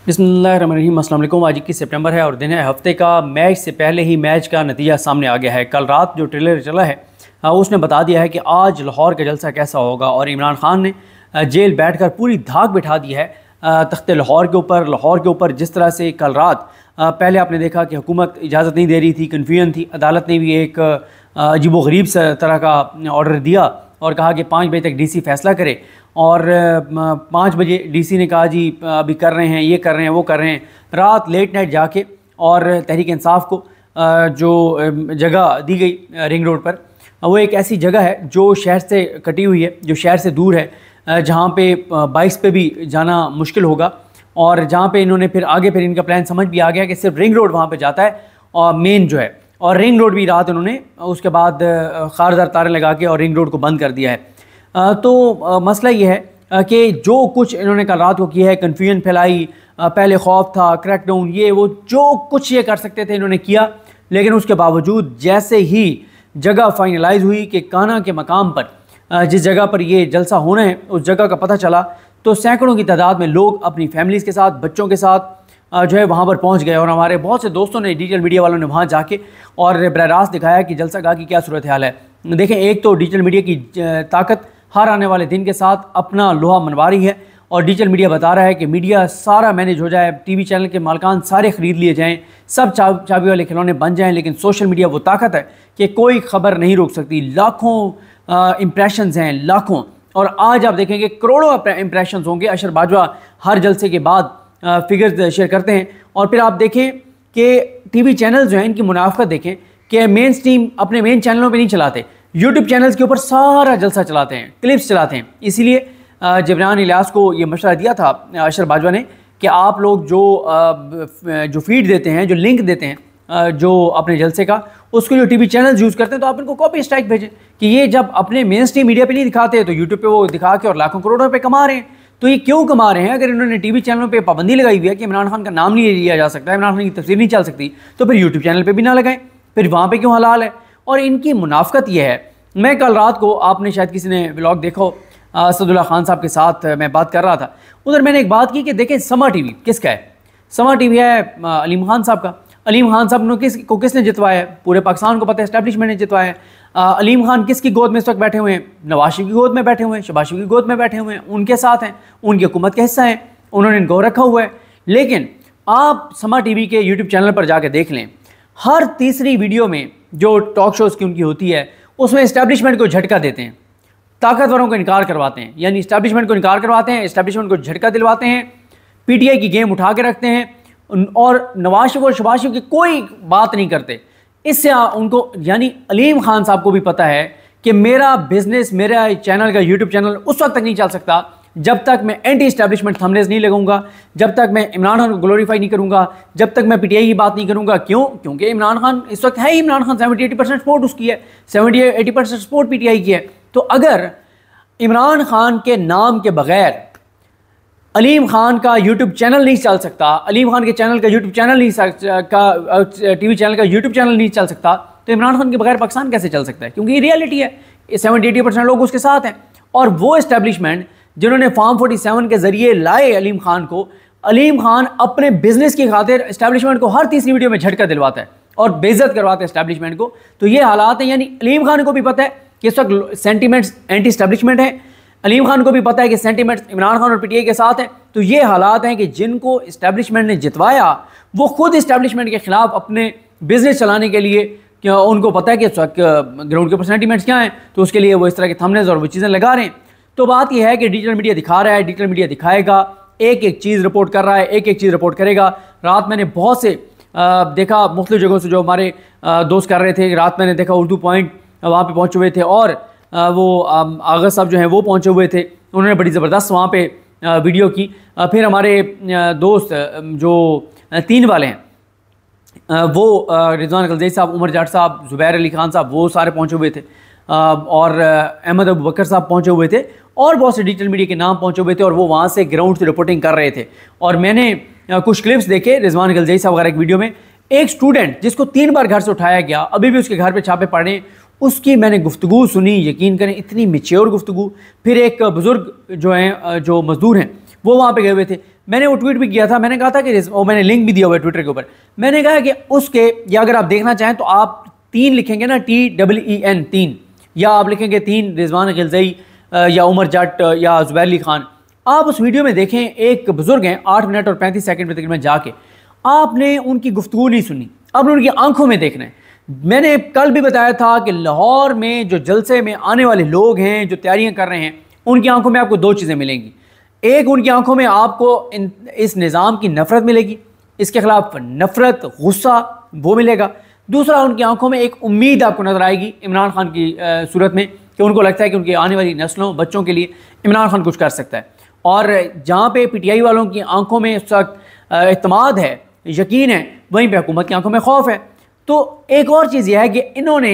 बिस्मिल्लाहिर्रहमानिर्रहीम। अस्सलाम वालेकुम। आज 21 सितंबर है और दिन है हफ्ते का। मैच से पहले ही मैच का नतीजा सामने आ गया है। कल रात जो ट्रेलर चला है उसने बता दिया है कि आज लाहौर का जलसा कैसा होगा और इमरान खान ने जेल बैठकर पूरी धाक बिठा दी है तख्ते लाहौर के ऊपर जिस तरह से कल रात पहले आपने देखा कि हुकूमत इजाज़त नहीं दे रही थी, कन्फ्यूजन थी। अदालत ने भी एक अजीबोगरीब तरह का ऑर्डर दिया और कहा कि 5 बजे तक डीसी फैसला करे और 5 बजे डीसी ने कहा जी अभी कर रहे हैं, ये कर रहे हैं, वो कर रहे हैं। रात लेट नाइट जाके और तहरीक इंसाफ को जो जगह दी गई रिंग रोड पर, वो एक ऐसी जगह है जो शहर से कटी हुई है, जो शहर से दूर है, जहाँ पे बाइक्स पे भी जाना मुश्किल होगा और जहाँ पे इन्होंने फिर इनका प्लान समझ भी आ गया कि सिर्फ रिंग रोड वहाँ पे जाता है और मेन जो है, और रिंग रोड भी रात उन्होंने उसके बाद खारदार तारें लगा के और रिंग रोड को बंद कर दिया है। तो मसला ये है कि जो कुछ इन्होंने कल रात को किया है, कन्फ्यूजन फैलाई, पहले खौफ था, क्रैकडाउन, ये वो जो कुछ ये कर सकते थे इन्होंने किया। लेकिन उसके बावजूद जैसे ही जगह फाइनलाइज हुई कि काना के मकाम पर जिस जगह पर ये जलसा होना है उस जगह का पता चला, तो सैकड़ों की तादाद में लोग अपनी फैमिलीज़ के साथ, बच्चों के साथ जो है वहाँ पर पहुँच गए। और हमारे बहुत से दोस्तों ने, डिजिटल मीडिया वालों ने वहाँ जाके और बराह रास्त दिखाया कि जलसा गाह की क्या सूरत हाल है। देखें, एक तो डिजिटल मीडिया की ताकत हर आने वाले दिन के साथ अपना लोहा मनवा रही है और डिजिटल मीडिया बता रहा है कि मीडिया सारा मैनेज हो जाए, टीवी चैनल के मालिकान सारे ख़रीद लिए जाएँ, सब चाबी वाले खिलौने बन जाएँ। लेकिन सोशल मीडिया वो ताकत है कि कोई ख़बर नहीं रोक सकती। लाखों इम्प्रेशंस हैं, लाखों, और आज आप देखेंगे करोड़ों इम्प्रेशंस होंगे। अशर बाजवा हर जलसे के बाद फिगर्स शेयर करते हैं और फिर आप देखें कि टीवी चैनल जो हैं इनकी मुनाफत देखें कि मेन स्ट्रीम अपने मेन चैनलों पे नहीं चलाते, यूट्यूब चैनल्स के ऊपर सारा जलसा चलाते हैं, क्लिप्स चलाते हैं। इसीलिए जबरान इलियास को ये मशवरा दिया था अशर बाजवा ने कि आप लोग जो फीड देते हैं, जो लिंक देते हैं जो अपने जलसे का, उसको जो टीवी चैनल्स यूज़ करते हैं तो आप इनको कॉपी स्ट्राइक भेजें कि ये जब अपने मेन स्ट्रीम मीडिया पे नहीं दिखाते तो यूट्यूब पे वो दिखा के और लाखों करोड़ों रुपए कमा रहे हैं। तो ये क्यों कमा रहे हैं? अगर इन्होंने टीवी चैनलों पे पाबंदी लगाई हुई है कि इमरान खान का नाम नहीं लिया जा सकता, इमरान खान की तस्वीर नहीं चल सकती, तो फिर यूट्यूब चैनल पे भी ना लगाएं, फिर वहाँ पे क्यों हलाल है? और इनकी मुनाफकत ये है। मैं कल रात को, आपने शायद किसी ने व्लॉग देखा हो, असदुल्ला खान साहब के साथ मैं बात कर रहा था, उधर मैंने एक बात की कि देखें समा टीवी किसका है? समा टीवी है अलीम खान साहब का। अलीम खान साहब को किसने जितवाया है? पूरे पाकिस्तान को पता है, एस्टैब्लिशमेंट ने जितवाया है। अलीम खान किसकी गोद में इस वक्त बैठे हुए हैं? नवाज शरीफ की गोद में बैठे हुए हैं, शहबाज शरीफ की गोद में बैठे हुए हैं, उनके साथ हैं, उनकी हुकूमत का हिस्सा हैं, उन्होंने इनको रखा हुआ है। लेकिन आप समा टीवी के यूट्यूब चैनल पर जाकर देख लें, हर तीसरी वीडियो में जो टॉक शोज़ की उनकी होती है उसमें इस्टेब्लिशमेंट को झटका देते हैं, ताकतवरों को इनकार करवाते हैं, यानी इस्टेब्लिशमेंट को इनकार करवाते हैं, इस्टेब्लिशमेंट को झटका दिलवाते हैं, पीटीआई की गेम उठा के रखते हैं और नवाज शरीफ और शहबाज शरीफ की कोई बात नहीं करते। इससे उनको, यानी अलीम खान साहब को भी पता है कि मेरा बिजनेस, मेरा चैनल का यूट्यूब चैनल उस वक्त तक नहीं चल सकता जब तक मैं एंटी इस्टेब्लिशमेंट थंबनेल्स नहीं लगाऊंगा, जब तक मैं इमरान खान को ग्लोरीफाई नहीं करूंगा, जब तक मैं पीटीआई की बात नहीं करूंगा। क्यों? क्योंकि इमरान खान इस वक्त है ही, इमरान खान 70-80% सपोर्ट उसकी है, 70-80% सपोर्ट पीटीआई की है। तो अगर इमरान खान के नाम के बगैर अलीम खान का यूट्यूब चैनल नहीं चल सकता, अलीम खान के चैनल का यूट्यूब चैनल नहीं, टीवी चैनल का यूट्यूब चैनल नहीं चल सकता, तो इमरान खान के बगैर पाकिस्तान कैसे चल सकता है? क्योंकि ये रियलिटी है, 70-80% लोग उसके साथ हैं। और वो इस्टेब्लिशमेंट जिन्होंने फॉर्म 47 के जरिए लाए अलीम खान को, अलीम खान अपने बिजनेस की खातिर इस्टेब्लिशमेंट को हर तीसरी वीडियो में झटका दिलवाता है और बेइज्जत करवाता है इस्टेब्लिशमेंट को। तो ये हालात हैं, यानी अलीम खान को भी पता है कि इस वक्त सेंटीमेंट्स एंटी इस्टेब्लिशमेंट है, अलीम खान को भी पता है कि सेंटीमेंट्स इमरान खान और पीटीआई के साथ हैं। तो ये हालात हैं कि जिनको इस्टेब्लिशमेंट ने जितवाया वो खुद इस्टेब्लिशमेंट के खिलाफ अपने बिजनेस चलाने के लिए, क्या उनको पता है कि ग्राउंड के ऊपर सेंटीमेंट्स क्या हैं, तो उसके लिए वो इस तरह के थंबनेल्स और वो चीज़ें लगा रहे हैं। तो बात यह है कि डिजिटल मीडिया दिखा रहा है, डिजिटल मीडिया दिखाएगा, एक एक चीज़ रिपोर्ट कर रहा है, एक एक चीज़ रिपोर्ट करेगा। रात मैंने बहुत से देखा मुख्तलिफ जगहों से, जो हमारे दोस्त कर रहे थे, रात मैंने देखा उर्दू पॉइंट वहाँ पर पहुँचे हुए थे और वो आगा साहब जो हैं वो पहुँचे हुए थे, उन्होंने बड़ी ज़बरदस्त वहाँ पे वीडियो की। फिर हमारे दोस्त जो 3 वाले हैं वो रिजवान गलज़ई साहब, उमर जाट साहब, ज़ुबैर अली खान साहब, वो सारे पहुँचे हुए थे और अहमद अबू बकर साहब पहुँचे हुए थे और बहुत से डिजिटल मीडिया के नाम पहुँचे हुए थे और वो वहाँ से ग्राउंड से रिपोर्टिंग कर रहे थे। और मैंने कुछ क्लिप्स देखे रिजवान गलज़ई साहब वगैरह एक वीडियो में, एक स्टूडेंट जिसको 3 बार घर से उठाया गया, अभी भी उसके घर पे छापे पड़े, उसकी मैंने गुफ्तगू सुनी, यकीन करें इतनी मैच्योर गुफ्तगू। फिर एक बुज़ुर्ग जो हैं, जो मज़दूर हैं, वो वहाँ पे गए हुए थे। मैंने वो ट्वीट भी किया था, मैंने कहा था कि और मैंने लिंक भी दिया हुआ है ट्विटर के ऊपर। मैंने कहा कि उसके, या अगर आप देखना चाहें तो आप 3 लिखेंगे ना, TEEN 3, या आप लिखेंगे 3 रिजवान गिलज़ई या उमर जट या ज़ुबैर अली खान, आप उस वीडियो में देखें। एक बुजुर्ग हैं 8 मिनट और 35 सेकंड में तकरीबन जाके, आपने उनकी गुफ्तगू नहीं सुनी, आपने उनकी आंखों में देखना है। मैंने कल भी बताया था कि लाहौर में जो जलसे में आने वाले लोग हैं, जो तैयारियां कर रहे हैं, उनकी आंखों में आपको 2 चीज़ें मिलेंगी। एक, उनकी आंखों में आपको इस निज़ाम की नफ़रत मिलेगी, इसके खिलाफ नफ़रत, गुस्सा वो मिलेगा। दूसरा, उनकी आंखों में एक उम्मीद आपको नज़र आएगी इमरान खान की सूरत में, कि उनको लगता है कि उनकी आने वाली नस्लों, बच्चों के लिए इमरान खान कुछ कर सकता है। और जहाँ पे PTI वालों की आंखों में इस वक्त एतमाद है, यकीन है, वहीं पे हुकूमत की आंखों में खौफ है। तो एक और चीज़ यह है कि इन्होंने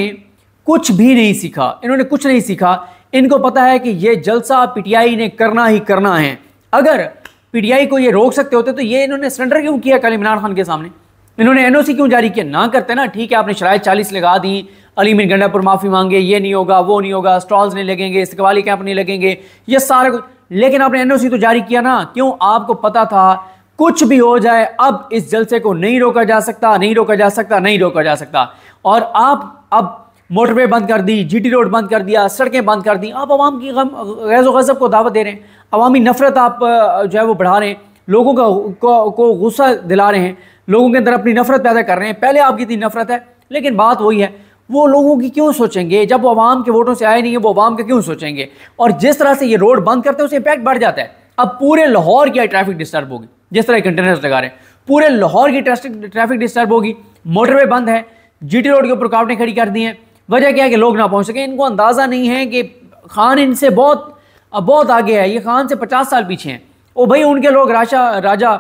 कुछ भी नहीं सीखा, इन्होंने कुछ नहीं सीखा। इनको पता है कि ये जलसा PTI ने करना ही करना है। अगर PTI को ये रोक सकते होते तो ये इन्होंने सरेंडर क्यों किया कल इमरान खान के सामने? इन्होंने NOC क्यों जारी किया? ना करते ना, ठीक है, आपने शराइत 40 लगा दी, अली मीर गंडापुर माफ़ी मांगे, ये नहीं होगा, वो नहीं होगा, स्टॉल्स नहीं लगेंगे, इस्तकबाली कैंप नहीं लगेंगे, ये सारा कुछ, लेकिन आपने NOC तो जारी किया ना। क्यों? आपको पता था कुछ भी हो जाए, अब इस जलसे को नहीं रोका जा सकता, नहीं रोका जा सकता, नहीं रोका जा सकता। और आप अब मोटरवे बंद कर दी, GT रोड बंद कर दिया, सड़कें बंद कर दी, आप अवाम की गैज़ो गज़ब को दावत दे रहे हैं, अवामी नफ़रत आप जो है वो बढ़ा रहे हैं, लोगों को गुस्सा दिला रहे हैं, लोगों के अंदर अपनी नफ़रत पैदा कर रहे हैं। पहले आपकी इतनी नफ़रत है, लेकिन बात वही है, वो लोगों की क्यों सोचेंगे जब वो अवाम के वोटों से आए नहीं है, वो अवाम के क्यों सोचेंगे? और जिस तरह से ये रोड बंद करते हैं उससे इम्पैक्ट बढ़ जाता है। अब पूरे लाहौर की ट्रैफिक डिस्टर्ब होगी, जिस तरह कंटेनर्स लगा रहे हैं, पूरे लाहौर की ट्रैफिक डिस्टर्ब होगी। मोटरवे बंद है, GT रोड के ऊपर रुकावटें खड़ी कर दी हैं। वजह क्या है कि लोग ना पहुंच सके। इनको अंदाज़ा नहीं है कि खान इनसे बहुत आगे है, ये खान से 50 साल पीछे हैं। ओ भाई, उनके लोग राजा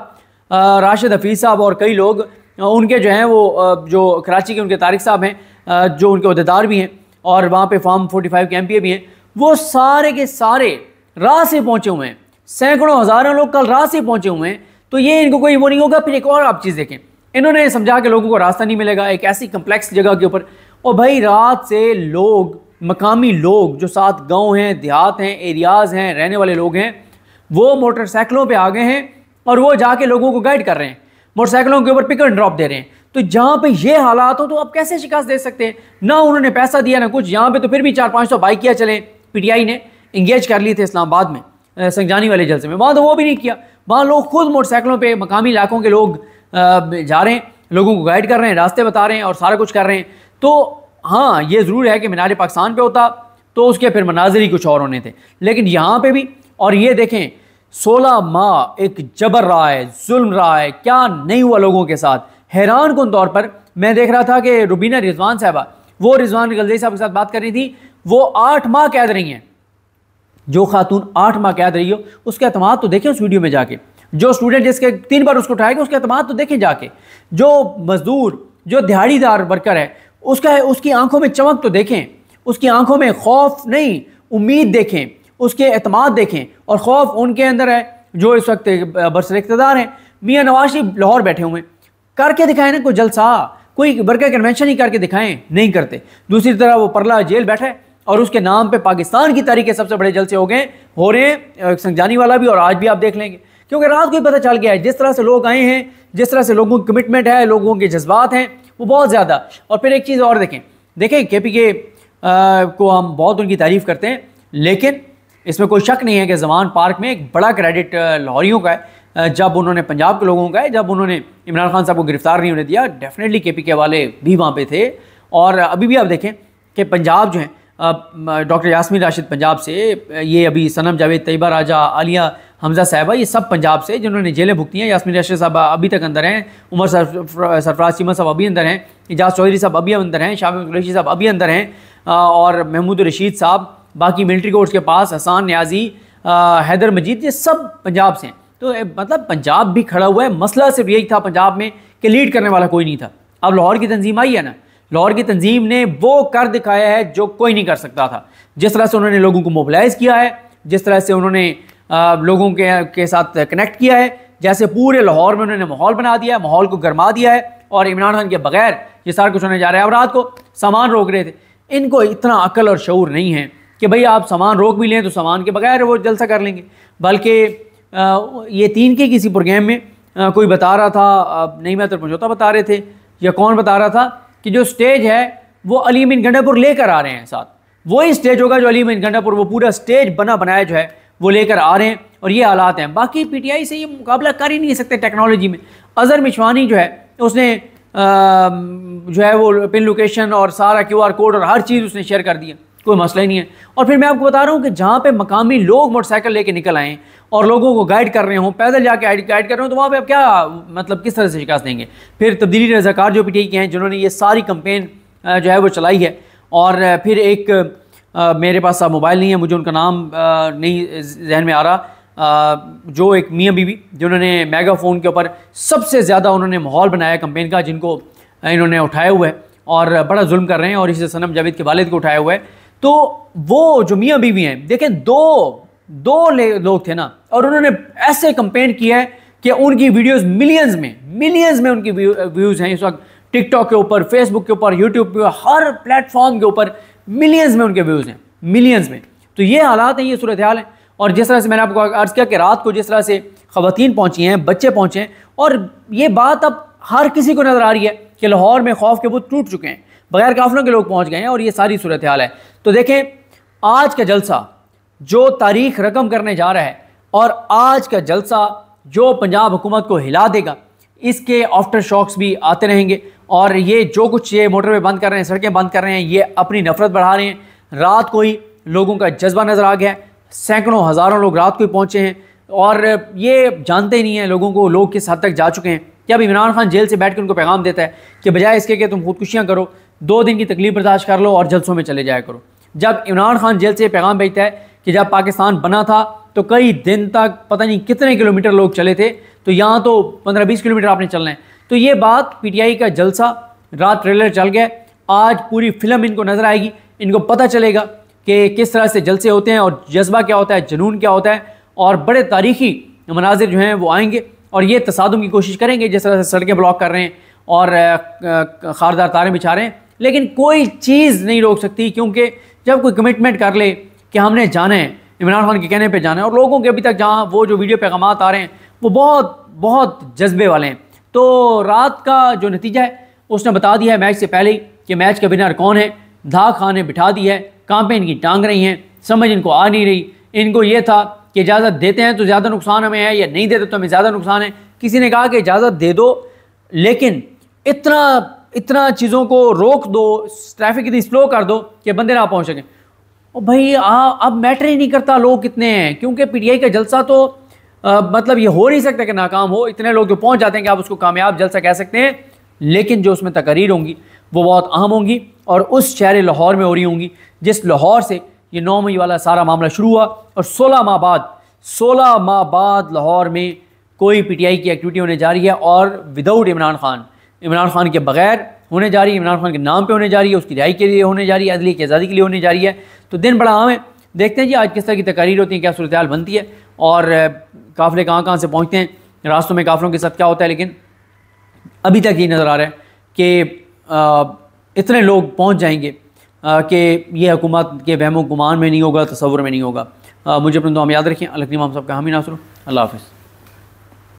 राशिद हफीज़ साहब और कई लोग उनके जो हैं वो जो कराची के उनके तारिक साहब हैं, जो उनके अहदेदार भी हैं और वहाँ पे फॉर्म 45 के MPA भी हैं, वो सारे के सारे रात से पहुँचे हुए हैं। सैकड़ों हज़ारों लोग कल रात से पहुँचे हुए हैं। तो ये इनको कोई वो नहीं होगा। फिर एक और आप चीज़ देखें, इन्होंने समझा कि लोगों को रास्ता नहीं मिलेगा एक ऐसी कम्प्लेक्स जगह के ऊपर। और भाई, रात से लोग, मकामी लोग जो साथ गाँव हैं, देहात हैं, एरियाज़ हैं, रहने वाले लोग हैं, वो मोटरसाइकिलों पे आ गए हैं और वो जाके लोगों को गाइड कर रहे हैं, मोटरसाइकिलों के ऊपर पिक एंड ड्रॉप दे रहे हैं। तो जहाँ पे ये हालात हो तो आप कैसे शिकस्त दे सकते हैं? ना उन्होंने पैसा दिया ना कुछ। यहाँ पे तो फिर भी 400-500 बाइकियाँ चले, PTI ने इंगेज कर लिए थे इस्लामाबाद में संजानी वाले जलसे में, वहाँ तो वो भी नहीं किया। वहाँ लोग खुद मोटरसाइकिलों पर, मकामी इलाकों के लोग जा रहे हैं, लोगों को गाइड कर रहे हैं, रास्ते बता रहे हैं और सारा कुछ कर रहे हैं। तो हाँ, ये ज़रूर है कि मीनार पाकिस्तान पे होता तो उसके फिर मनाजिर ही कुछ और होने थे, लेकिन यहाँ पे भी। और ये देखें, 16 माह एक जबर रहा है, जुल्म रहा है, क्या नहीं हुआ लोगों के साथ। हैरान कुन तौर पर मैं देख रहा था कि रुबीना रिजवान साहबा, वो रिजवान गिलज़ई साहब के साथ बात कर रही थी, वो 8 माह कैद रही हैं। जो खातून 8 माह कैद रही हो, उसके एतमाद तो देखें उस वीडियो में जाके। जो स्टूडेंट जिसके 3 बार उसको उठाएगा, उसके एतमाद तो देखें जाके। जो मजदूर, जो दिहाड़ीदार वर्कर है, उसकी आंखों में चमक तो देखें, उसकी आंखों में खौफ नहीं, उम्मीद देखें, उसके एतमाद देखें। और खौफ उनके अंदर है जो इस वक्त बरसर इक़्तिदार हैं। मियाँ नवाज शरीफ लाहौर बैठे हुए, करके दिखाएं ना कोई जलसा, कोई वर्कर कन्वेंशन ही करके दिखाएं, नहीं करते। दूसरी तरफ वो परला जेल बैठा है और उसके नाम पे पाकिस्तान की तारीख के सबसे बड़े जलसे हो रहे हैं, संजानी वाला भी और आज भी आप देख लेंगे। क्योंकि रात को ही पता चल गया है, जिस तरह से लोग आए हैं, जिस तरह से लोगों की कमिटमेंट है, लोगों के जज्बात हैं, वो बहुत ज़्यादा। और फिर एक चीज़ और देखें KPK को हम बहुत उनकी तारीफ़ करते हैं, लेकिन इसमें कोई शक नहीं है कि जमान पार्क में एक बड़ा क्रेडिट लाहौरियों का है। जब उन्होंने पंजाब के लोगों का है, जब उन्होंने इमरान खान साहब को गिरफ्तार नहीं होने दिया, डेफिनेटली KPK वाले भी वहाँ पे थे। और अभी भी आप देखें कि पंजाब जो है, डॉक्टर यास्मीन राशिद पंजाब से, ये अभी सनम जावेद, तैयबा राजा, आलिया हमजा साहिबा, ये सब पंजाब से जिन्होंने जेलें भुगती हैं। यास्मीन राशिद साहब अभी तक अंदर हैं, उमर सरफराज चीमा साहब अभी अंदर हैं, एजाज चौधरी साहब अभी अंदर हैं, शामिल कुरैशी साहब अभी अंदर हैं, और महमूद रशीद साहब, बाकी मिलिट्री कोर्ट्स के पास, हसान न्याजी, हैदर मजीद, ये सब पंजाब से हैं। तो मतलब पंजाब भी खड़ा हुआ है। मसला सिर्फ यही था पंजाब में कि लीड करने वाला कोई नहीं था। अब लाहौर की तंजीम आई है ना, लाहौर की तंजीम ने वो कर दिखाया है जो कोई नहीं कर सकता था। जिस तरह से उन्होंने लोगों को मोबिलाइज़ किया है, जिस तरह से उन्होंने लोगों के साथ कनेक्ट किया है, जैसे पूरे लाहौर में उन्होंने माहौल बना दिया है, माहौल को गरमा दिया है। और इमरान खान के बगैर ये सारा कुछ होने जा रहा है। अब रात को सामान रोक रहे थे, इनको इतना अकल और शऊर नहीं है कि भाई आप सामान रोक भी लें तो सामान के बगैर वो जलसा कर लेंगे। बल्कि ये 3 के किसी प्रोग्राम में कोई बता रहा था, नहीं मैं तो पंजोता बता रहे थे या कौन बता रहा था कि जो स्टेज है वो अली अमीन गंडापुर लेकर आ रहे हैं साथ, वही स्टेज होगा जो अली अमीन गंडापुर, वो पूरा स्टेज बना बनाया जो है वो लेकर आ रहे हैं और ये हालात हैं। बाकी पीटीआई से ये मुकाबला कर ही नहीं सकते टेक्नोलॉजी में। अजहर मिशवानी जो है उसने जो है वो पिन लोकेशन और सारा QR कोड और हर चीज़ उसने शेयर कर दिया, कोई मसला ही नहीं है। और फिर मैं आपको बता रहा हूँ कि जहाँ पे मकामी लोग मोटरसाइकिल लेके निकल आए और लोगों को गाइड कर रहे हों, पैदल जाके गाइड कर रहे हो, तो वहाँ पे आप क्या मतलब किस तरह से शिकस्त देंगे। फिर तब्दीली रज़ाकार जो पीटीआई के हैं जिन्होंने ये सारी कंपेन जो है वो चलाई है। और फिर एक मेरे पास अब मोबाइल नहीं है, मुझे उनका नाम नहीं जहन में आ रहा, जो एक मियाँ बीवी जिन्होंने मेगाफोन के ऊपर सबसे ज़्यादा उन्होंने माहौल बनाया कंपेन का, जिनको इन्होंने उठाया हुआ है और बड़ा जुल्म कर रहे हैं, और इसी सनम जावेद के वालिद को उठाया हुआ है। तो वो जो मियाँ बीवी हैं, देखें दो लोग थे ना, और उन्होंने ऐसे कंपेन किया है कि उनकी वीडियोस मिलियंस में उनकी व्यूज़ हैं इस वक्त, टिकटॉक के ऊपर, फेसबुक के ऊपर, यूट्यूब पे, हर प्लेटफॉर्म के ऊपर मिलियंस में उनके व्यूज़ हैं, मिलियंस में। तो ये हालात हैं, ये सूरत हाल है। और जिस तरह से मैंने आपको अर्ज़ किया कि रात को जिस तरह से ख़वातीन पहुँची हैं, बच्चे पहुँचे हैं, और ये बात अब हर किसी को नज़र आ रही है कि लाहौर में खौफ के बुत टूट चुके हैं, बगैर काफिलों के लोग पहुँच गए हैं, और ये सारी सूरत हाल है। तो देखें, आज का जलसा जो तारीख रकम करने जा रहा है, और आज का जलसा जो पंजाब हुकूमत को हिला देगा, इसके आफ्टर शॉक्स भी आते रहेंगे। और ये जो कुछ ये मोटरवे बंद कर रहे हैं, सड़कें बंद कर रहे हैं, ये अपनी नफरत बढ़ा रहे हैं। रात को ही लोगों का जज्बा नज़र आ गया है, सैकड़ों हज़ारों लोग रात को ही पहुँचे हैं, और ये जानते ही नहीं हैं लोगों को लोग किस हद तक जा चुके हैं। जब इमरान खान जेल से बैठ कर उनको पैगाम देता है कि बजाय इसके कि तुम खुदकुशियाँ करो, 2 दिन की तकलीफ बर्दाश्त कर लो और जलसों में चले जाया करो। जब इमरान खान जेल से पैगाम भेजता है कि जब पाकिस्तान बना था तो कई दिन तक पता नहीं कितने किलोमीटर लोग चले थे, तो यहाँ तो 15-20 किलोमीटर आपने चलना है। तो ये बात पीटीआई का जलसा, रात ट्रेलर चल गया, आज पूरी फिल्म इनको नज़र आएगी, इनको पता चलेगा कि किस तरह से जलसे होते हैं और जज्बा क्या होता है, जुनून क्या होता है, और बड़े तारीखी मनाजिर जो हैं वो आएंगे और ये तसादुम की कोशिश करेंगे, जिस तरह से सड़कें ब्लॉक कर रहे हैं और खारदार तारें बिछा रहे हैं। लेकिन कोई चीज़ नहीं रोक सकती, क्योंकि जब कोई कमिटमेंट कर ले कि हमने जाना है, इमरान खान के कहने पे जाना है, और लोगों के अभी तक जहाँ वो जो वीडियो पैगामात आ रहे हैं वो बहुत जज्बे वाले हैं। तो रात का जो नतीजा है उसने बता दिया है मैच से पहले ही कि मैच का विनर कौन है। धा खाने बिठा दी है, कांपे इनकी टांग रही हैं, समझ इनको आ नहीं रही। इनको ये था कि इजाज़त देते हैं तो ज़्यादा नुकसान हमें है, या नहीं देते तो हमें ज़्यादा नुकसान है। किसी ने कहा कि इजाज़त दे दो, लेकिन इतना चीज़ों को रोक दो, ट्रैफिक इतनी स्लो कर दो कि बंदे ना पहुँच सकें। और भाई अब मैटर ही नहीं करता लोग कितने हैं, क्योंकि पीटीआई का जलसा तो मतलब ये हो नहीं सकता कि नाकाम हो। इतने लोग जो पहुँच जाते हैं कि आप उसको कामयाब जलसा कह सकते हैं, लेकिन जो उसमें तकरीर होंगी वो बहुत अहम होंगी, और उस शहर लाहौर में हो रही होंगी जिस लाहौर से ये 9 मई वाला सारा मामला शुरू हुआ। और 16 माह बाद लाहौर में कोई पीटीआई की एक्टिविटी होने जा रही है, और विदाउट इमरान खान के बगैर होने जा रही है, इमरान खान के नाम पे होने जा रही है, उसकी रिहाई के लिए होने जा रही है, अदलिया की आज़ादी के लिए होने जा रही है। तो दिन बड़ा अहम है। देखते हैं जी आज किस तरह की तकारीर होती है, क्या सूरत हाल बनती है, और काफ़िले कहाँ से पहुँचते हैं, रास्तों में काफ़िलों के साथ क्या होता है। लेकिन अभी तक ये नज़र आ रहा है कि इतने लोग पहुँच जाएंगे कि ये हुकूमत के वहमो गुमान में नहीं होगा, तसव्वुर में नहीं होगा। मुझे अपना दुआ में याद रखिए। अल्लाह हम सबका हामी नासर। अल्लाह हाफ़िज़।